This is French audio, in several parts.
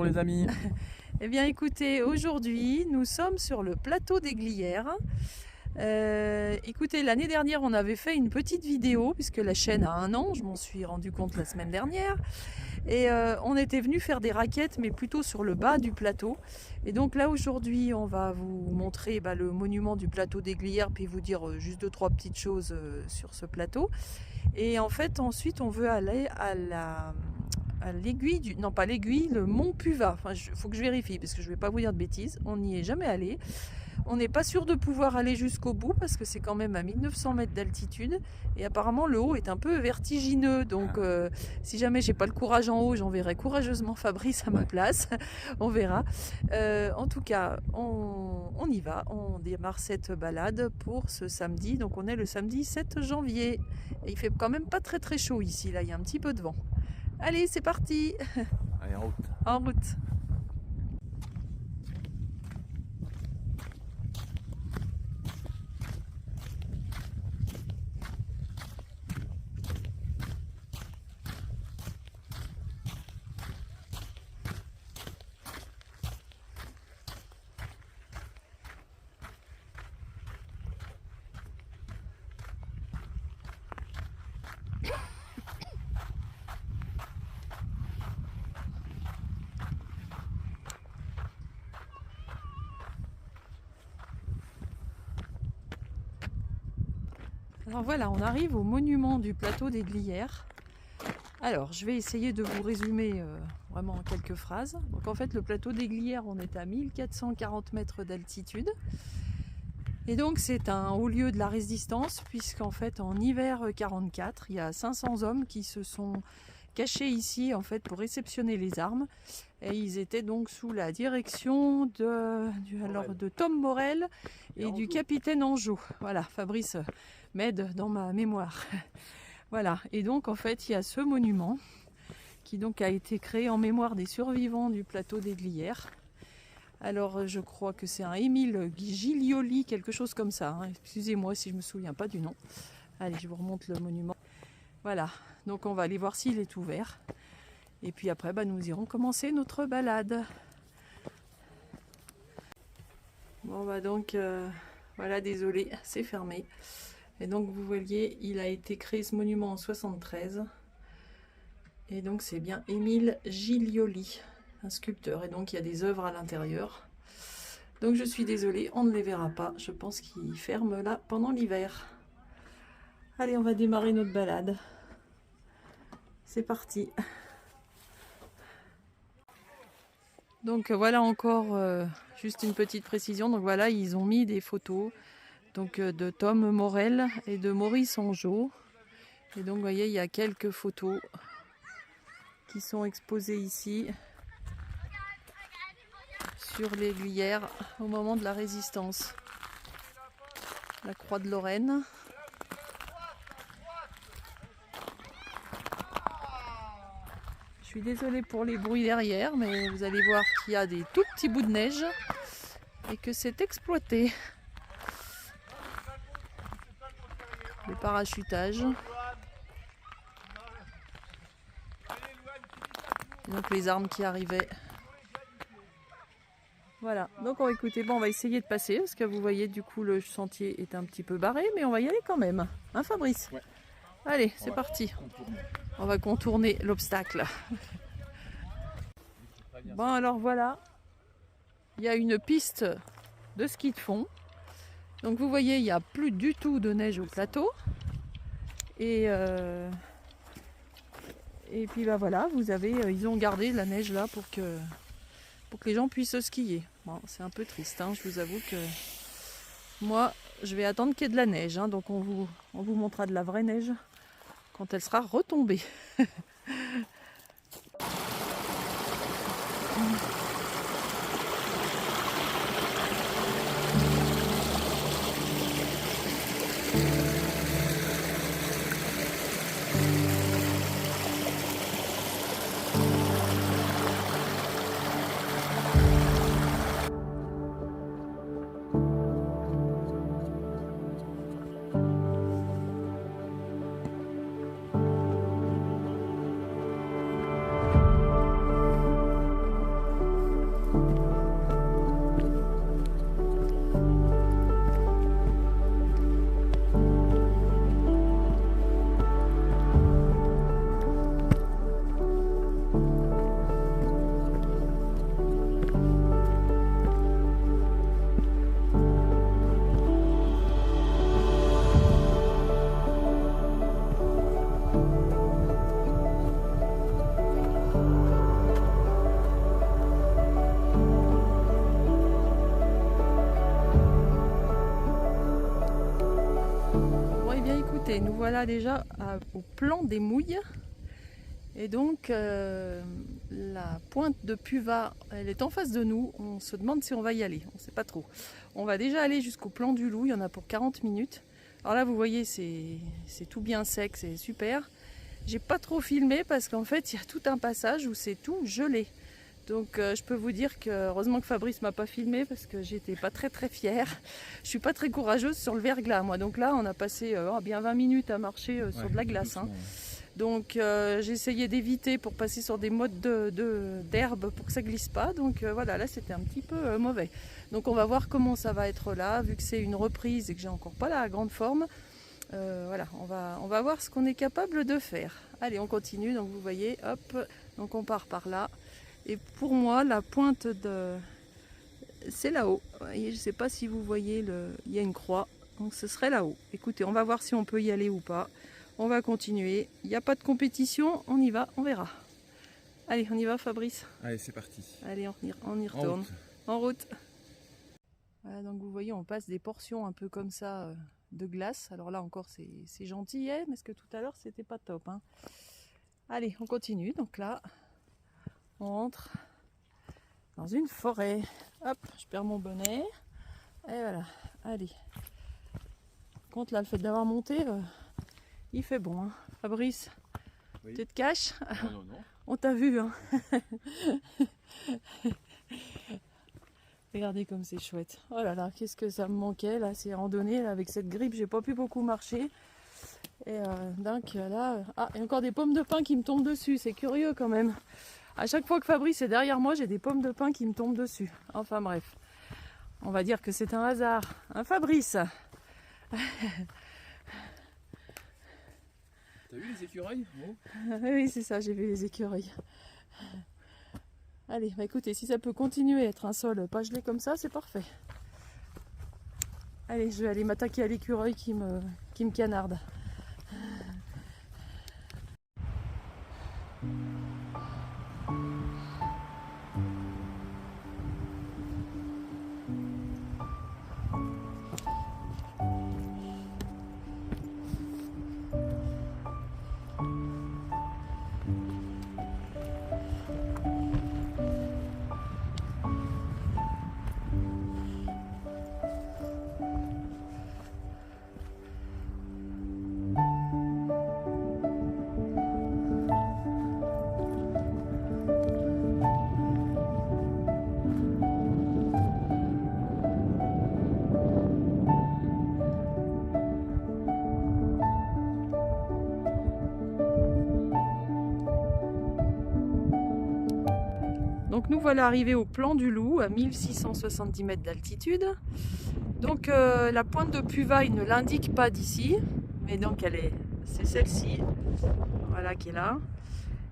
Bonjour les amis. Eh bien écoutez, aujourd'hui nous sommes sur le plateau des Glières. Écoutez, l'année dernière on avait fait une petite vidéo puisque la chaîne a 1 an, je m'en suis rendu compte la semaine dernière. Et on était venu faire des raquettes mais plutôt sur le bas du plateau. Et donc là aujourd'hui on va vous montrer le monument du plateau des Glières puis vous dire juste 2-3 petites choses sur ce plateau. Et en fait ensuite on veut aller à l'aiguille du... Non pas l'aiguille, le mont Puva. Enfin, faut que je vérifie parce que je ne vais pas vous dire de bêtises. On n'y est jamais allé. On n'est pas sûr de pouvoir aller jusqu'au bout parce que c'est quand même à 1900 mètres d'altitude. Et apparemment le haut est un peu vertigineux. Donc si jamais j'ai pas le courage en haut, j'enverrai courageusement Fabrice à ma place. On verra. En tout cas, on y va. On démarre cette balade pour ce samedi. Donc on est le samedi 7 janvier. Et il fait quand même pas très très chaud ici. Là, il y a un petit peu de vent. Allez, c'est parti. Allez, en route. En route. Alors voilà, on arrive au monument du plateau des Glières. Alors, je vais essayer de vous résumer vraiment en quelques phrases. Donc en fait, le plateau des Glières, on est à 1440 mètres d'altitude. Et donc c'est un haut lieu de la résistance, puisqu'en fait en hiver 44, il y a 500 hommes qui se sont cachés ici en fait pour réceptionner les armes. Et ils étaient donc sous la direction de Tom Morel et du capitaine Anjou. Voilà, Fabrice m'aide dans ma mémoire. Voilà, et donc en fait il y a ce monument qui donc a été créé en mémoire des survivants du plateau des Glières. Alors je crois que c'est un Émile Giglioli, quelque chose comme ça, hein. Excusez-moi si je me souviens pas du nom. Allez, je vous remonte le monument. Voilà, donc on va aller voir s'il est ouvert. Et puis après, nous irons commencer notre balade. Bon donc, voilà, désolé, c'est fermé. Et donc vous voyez, il a été créé ce monument en 73. Et donc c'est bien Émile Giglioli, un sculpteur. Et donc il y a des œuvres à l'intérieur. Donc je suis désolée, on ne les verra pas. Je pense qu'il ferme là pendant l'hiver. Allez, on va démarrer notre balade. C'est parti. Donc voilà encore juste une petite précision. Donc voilà, ils ont mis des photos donc, de Tom Morel et de Maurice Anjou. Et donc vous voyez, il y a quelques photos qui sont exposées ici sur les Glières au moment de la résistance. La croix de Lorraine. Je suis désolée pour les bruits derrière, mais vous allez voir qu'il y a des tout petits bouts de neige et que c'est exploité. Le parachutage. Et donc les armes qui arrivaient. Voilà, donc on va essayer de passer parce que vous voyez du coup le sentier est un petit peu barré, mais on va y aller quand même. Hein Fabrice? Ouais. Allez, c'est parti. On va contourner l'obstacle. Bon alors voilà, il y a une piste de ski de fond. Donc vous voyez, il n'y a plus du tout de neige au plateau. Et puis voilà, vous avez, ils ont gardé la neige là pour que les gens puissent skier. Bon, c'est un peu triste, hein, je vous avoue que moi, je vais attendre qu'il y ait de la neige. Hein, donc on vous montrera de la vraie neige quand elle sera retombée. écoutez, nous voilà déjà au plan des Mouilles. Et donc la pointe de Puvas, elle est en face de nous. On se demande si on va y aller, on ne sait pas trop. On va déjà aller jusqu'au plan du Loup, il y en a pour 40 minutes. Alors là vous voyez c'est tout bien sec, c'est super. J'ai pas trop filmé parce qu'en fait il y a tout un passage où c'est tout gelé. Donc je peux vous dire que heureusement que Fabrice m'a pas filmé parce que j'étais pas très fière. Je suis pas très courageuse sur le verglas moi. Donc là on a passé bien 20 minutes à marcher sur de la glace. Hein. Donc j'ai essayé d'éviter pour passer sur des modes d'herbe pour que ça glisse pas. Donc voilà, là c'était un petit peu mauvais. Donc on va voir comment ça va être là, vu que c'est une reprise et que j'ai encore pas la grande forme. Voilà, on va voir ce qu'on est capable de faire. Allez, on continue. Donc vous voyez, hop, donc on part par là. Et pour moi, la pointe de... c'est là-haut. Je ne sais pas si vous voyez, il y a une croix. Donc ce serait là-haut. Écoutez, on va voir si on peut y aller ou pas. On va continuer. Il n'y a pas de compétition. On y va, on verra. Allez, on y va Fabrice. Allez, c'est parti. Allez, on y retourne. En route. Voilà, donc vous voyez, on passe des portions un peu comme ça de glace. Alors là encore, c'est gentil, hein, parce que tout à l'heure, c'était pas top. Hein. Allez, on continue. Donc là... on entre dans une forêt. Hop, je perds mon bonnet. Et voilà, allez. Contre là, le fait d'avoir monté, il fait bon. Hein. Fabrice, oui. Tu te caches? Non. On t'a vu. Hein. Regardez comme c'est chouette. Oh là là, qu'est-ce que ça me manquait là, ces randonnées là, avec cette grippe, j'ai pas pu beaucoup marcher. Et donc là, ah, il y a encore des pommes de pin qui me tombent dessus, c'est curieux quand même. À chaque fois que Fabrice est derrière moi, j'ai des pommes de pin qui me tombent dessus. Enfin bref, on va dire que c'est un hasard. Hein Fabrice? T'as vu les écureuils? Oui, c'est ça, j'ai vu les écureuils. Allez, bah écoutez, si ça peut continuer à être un sol pas gelé comme ça, c'est parfait. Allez, je vais aller m'attaquer à l'écureuil qui me canarde. Donc nous voilà arrivés au plan du Loup à 1670 mètres d'altitude. Donc la pointe de Puvas, il ne l'indique pas d'ici, mais donc c'est celle-ci, voilà qui est là.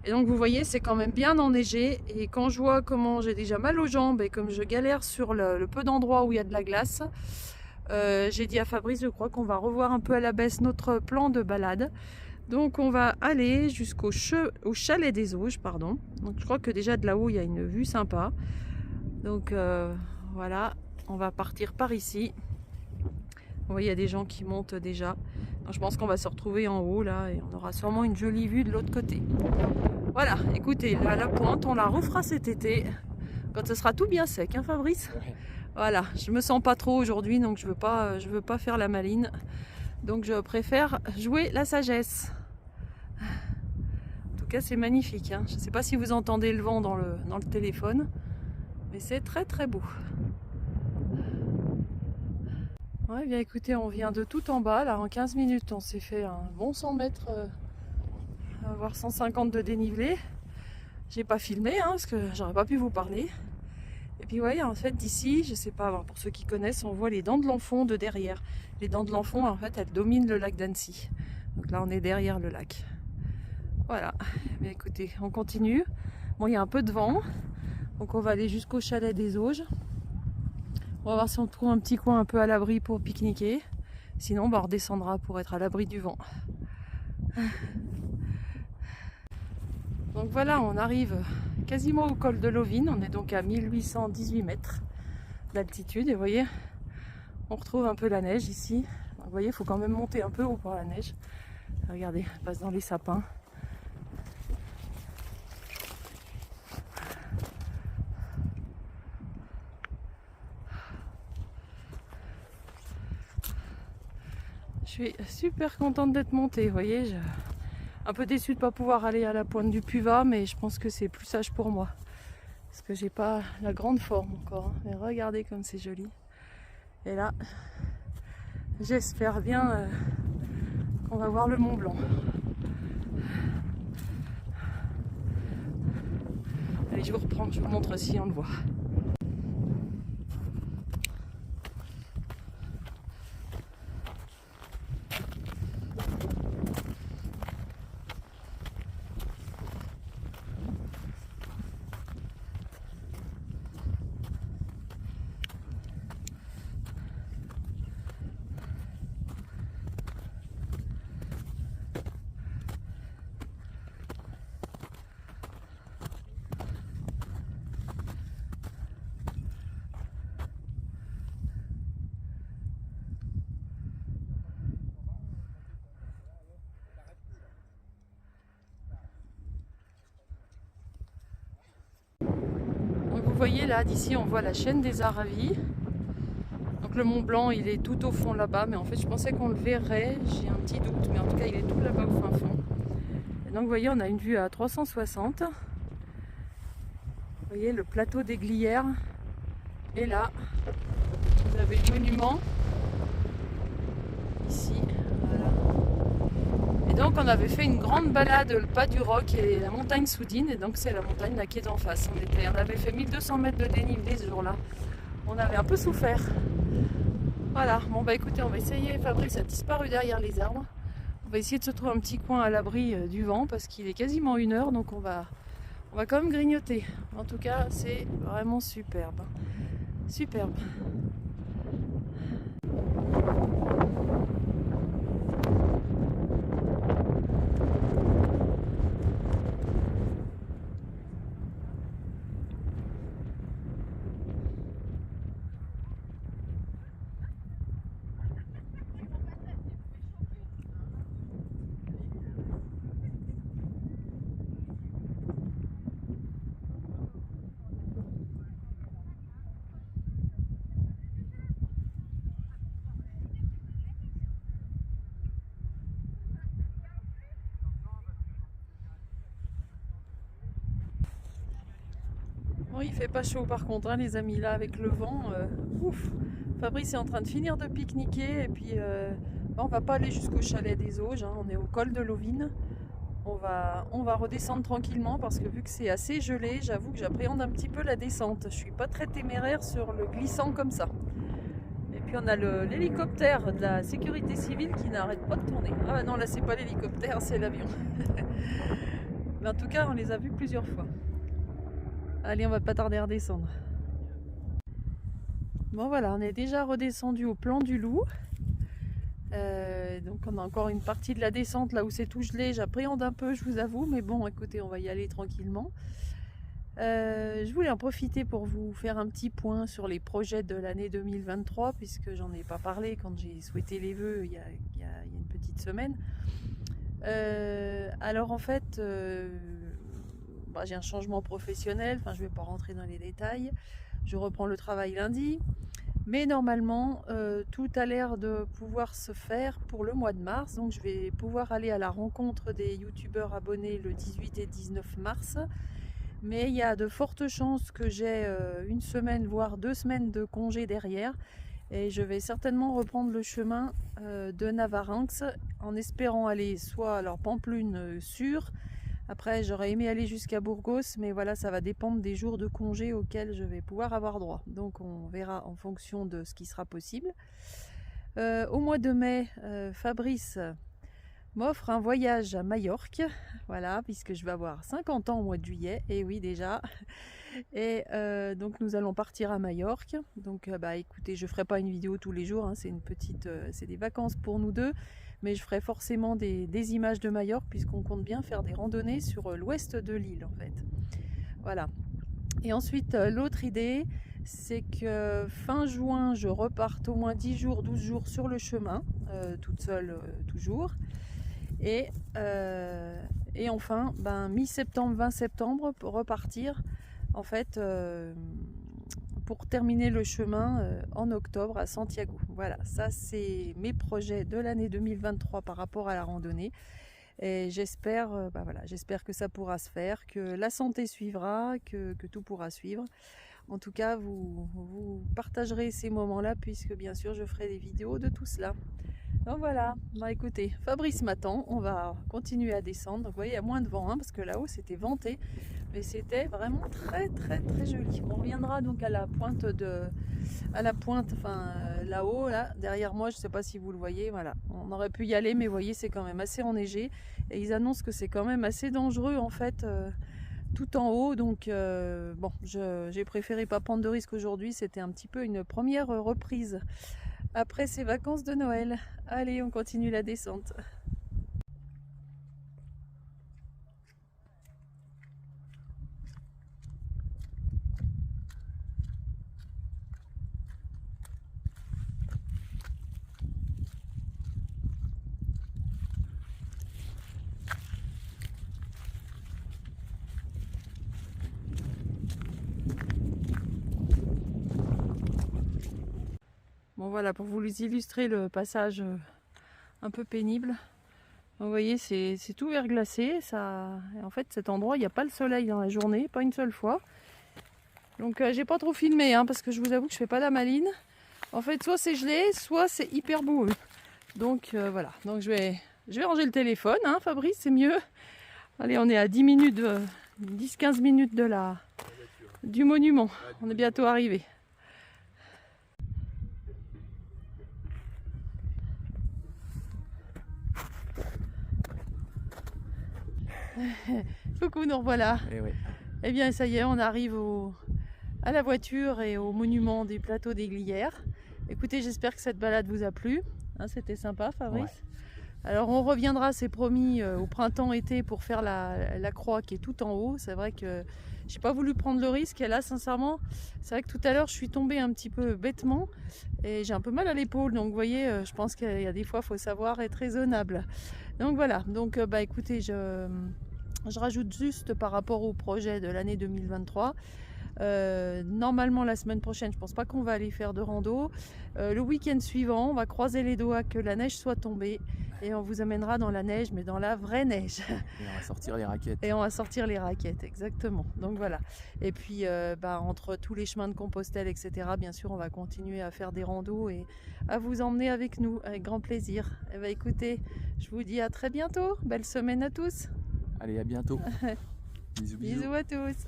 Et donc vous voyez, c'est quand même bien enneigé. Et quand je vois comment j'ai déjà mal aux jambes et comme je galère sur le peu d'endroits où il y a de la glace, j'ai dit à Fabrice, je crois qu'on va revoir un peu à la baisse notre plan de balade. Donc on va aller jusqu'au chalet des Auges, pardon. Donc je crois que déjà de là-haut il y a une vue sympa. Donc voilà, on va partir par ici. Vous voyez, il y a des gens qui montent déjà. Donc je pense qu'on va se retrouver en haut là et on aura sûrement une jolie vue de l'autre côté. Voilà, écoutez, là, la pointe, on la refera cet été quand ce sera tout bien sec, hein Fabrice? Ouais. Voilà, je me sens pas trop aujourd'hui, donc je veux pas faire la maline. Donc je préfère jouer la sagesse. En tout cas, c'est magnifique. Hein. Je ne sais pas si vous entendez le vent dans le téléphone, mais c'est très beau. Ouais, bien écoutez, on vient de tout en bas. Là, en 15 minutes, on s'est fait un bon 100 mètres, voire 150 de dénivelé. J'ai pas filmé, hein, parce que j'aurais pas pu vous parler. Et puis, voyez, en fait, d'ici, je sais pas, pour ceux qui connaissent, on voit les dents de l'Enfant de derrière. Les dents de l'Enfant, en fait, elles dominent le lac d'Annecy. Donc là, on est derrière le lac. Voilà. Mais écoutez, on continue. Bon, il y a un peu de vent. Donc, on va aller jusqu'au chalet des Auges. On va voir si on trouve un petit coin un peu à l'abri pour pique-niquer. Sinon, bah, on redescendra pour être à l'abri du vent. Donc voilà, on arrive quasiment au col de Lovine. On est donc à 1818 mètres d'altitude. Et vous voyez, on retrouve un peu la neige ici. Vous voyez, il faut quand même monter un peu haut pour la neige. Regardez, elle passe dans les sapins. Je suis super contente d'être montée, vous voyez. Un peu déçue de ne pas pouvoir aller à la pointe du Puvat, mais je pense que c'est plus sage pour moi. Parce que j'ai pas la grande forme encore. Hein. Mais regardez comme c'est joli. Et là, j'espère bien qu'on va voir le Mont Blanc. Allez, je vous reprends, je vous montre si on le voit. Vous voyez là, d'ici on voit la chaîne des Aravis. Donc le Mont Blanc il est tout au fond là-bas, mais en fait je pensais qu'on le verrait, j'ai un petit doute, mais en tout cas il est tout là-bas au fin fond. Et donc vous voyez, on a une vue à 360. Vous voyez le plateau des Glières. Et là, vous avez le monument. Ici, voilà. Et donc on avait fait une grande balade, le pas du Roc et la montagne Soudine, et donc c'est la montagne là qui est en face. On avait fait 1200 mètres de dénivelé ce jour-là. On avait un peu souffert. Voilà, bon bah écoutez, on va essayer. Fabrice a disparu derrière les arbres. On va essayer de se trouver un petit coin à l'abri du vent parce qu'il est quasiment 1h, donc on va quand même grignoter. En tout cas, c'est vraiment superbe. Superbe. Bon, il fait pas chaud par contre, hein, les amis, là avec le vent. Ouf. Fabrice est en train de finir de pique-niquer et puis on va pas aller jusqu'au chalet des Auges, hein, on est au col de Lovine. On va redescendre tranquillement parce que vu que c'est assez gelé, j'avoue que j'appréhende un petit peu la descente. Je suis pas très téméraire sur le glissant comme ça. Et puis on a l'hélicoptère de la sécurité civile qui n'arrête pas de tourner. Ah non, là c'est pas l'hélicoptère, c'est l'avion. Mais en tout cas, on les a vus plusieurs fois. Allez, on va pas tarder à redescendre. Bon voilà, on est déjà redescendu au plan du Loup. Donc on a encore une partie de la descente là où c'est tout gelé. J'appréhende un peu, je vous avoue, mais bon, écoutez, on va y aller tranquillement. Je voulais en profiter pour vous faire un petit point sur les projets de l'année 2023, puisque j'en ai pas parlé quand j'ai souhaité les vœux il y a une petite semaine. Alors en fait, j'ai un changement professionnel, enfin je vais pas rentrer dans les détails. Je reprends le travail lundi. Mais normalement, tout a l'air de pouvoir se faire pour le mois de mars. Donc je vais pouvoir aller à la rencontre des youtubeurs abonnés le 18 et 19 mars. Mais il y a de fortes chances que j'ai une semaine, voire 2 semaines de congé derrière. Et je vais certainement reprendre le chemin de Navarinx en espérant aller soit à Pampelune sûr. Après, j'aurais aimé aller jusqu'à Burgos, mais voilà, ça va dépendre des jours de congé auxquels je vais pouvoir avoir droit. Donc on verra en fonction de ce qui sera possible. Au mois de mai, Fabrice m'offre un voyage à Majorque, voilà, puisque je vais avoir 50 ans au mois de juillet, et oui déjà. Et donc nous allons partir à Majorque. Donc écoutez, je ferai pas une vidéo tous les jours, hein, c'est des vacances pour nous deux. Mais je ferai forcément des images de Majorque puisqu'on compte bien faire des randonnées sur l'ouest de l'île en fait. Voilà. Et ensuite l'autre idée, c'est que fin juin, je reparte au moins 10 jours, 12 jours sur le chemin, toute seule toujours. Et enfin, mi-septembre, 20 septembre, pour repartir, en fait, pour terminer le chemin en octobre à Santiago. Voilà, ça c'est mes projets de l'année 2023 par rapport à la randonnée. Et j'espère j'espère que ça pourra se faire, que la santé suivra, que tout pourra suivre. En tout cas, vous partagerez ces moments-là, puisque bien sûr je ferai des vidéos de tout cela. Donc voilà, écoutez, Fabrice m'attend, on va continuer à descendre. Donc vous voyez, il y a moins de vent, hein, parce que là-haut c'était venté, mais c'était vraiment très très très joli. On reviendra donc à la pointe, là-haut, là, derrière moi, je ne sais pas si vous le voyez, voilà. On aurait pu y aller, mais vous voyez, c'est quand même assez enneigé. Et ils annoncent que c'est quand même assez dangereux, en fait, tout en haut. Donc, bon, j'ai préféré pas prendre de risque aujourd'hui. C'était un petit peu une première reprise après ces vacances de Noël. Allez, on continue la descente. Bon voilà, pour vous illustrer le passage un peu pénible. Vous voyez, c'est tout verglacé. En fait, cet endroit, il n'y a pas le soleil dans la journée, pas une seule fois. Donc j'ai pas trop filmé, hein, parce que je vous avoue que je fais pas la maline. En fait, soit c'est gelé, soit c'est hyper boueux. Donc voilà, donc je vais ranger le téléphone, hein, Fabrice, c'est mieux. Allez, on est à 10-15 minutes du monument. On est bientôt arrivé. Coucou, nous revoilà. Eh bien, ça y est, on arrive à la voiture et au monument du plateau des Glières. Écoutez, j'espère que cette balade vous a plu. Hein, c'était sympa, Fabrice. Ouais. Alors, on reviendra, c'est promis, au printemps-été pour faire la croix qui est tout en haut. C'est vrai que j'ai pas voulu prendre le risque. Et là, sincèrement, c'est vrai que tout à l'heure, je suis tombée un petit peu bêtement et j'ai un peu mal à l'épaule. Donc, vous voyez, je pense qu'il y a des fois, il faut savoir être raisonnable. Donc, voilà. Donc, écoutez, je rajoute juste par rapport au projet de l'année 2023. Normalement la semaine prochaine, je pense pas qu'on va aller faire de rando. Le week-end suivant, on va croiser les doigts que la neige soit tombée et on vous amènera dans la neige, mais dans la vraie neige. Et on va sortir les raquettes. Et on va sortir les raquettes, exactement. Donc voilà. Et puis entre tous les chemins de Compostelle, etc., bien sûr, on va continuer à faire des randos et à vous emmener avec nous, avec grand plaisir. Et bah écoutez, je vous dis à très bientôt. Belle semaine à tous. Allez, à bientôt. Bisous, bisous. Bisous à tous.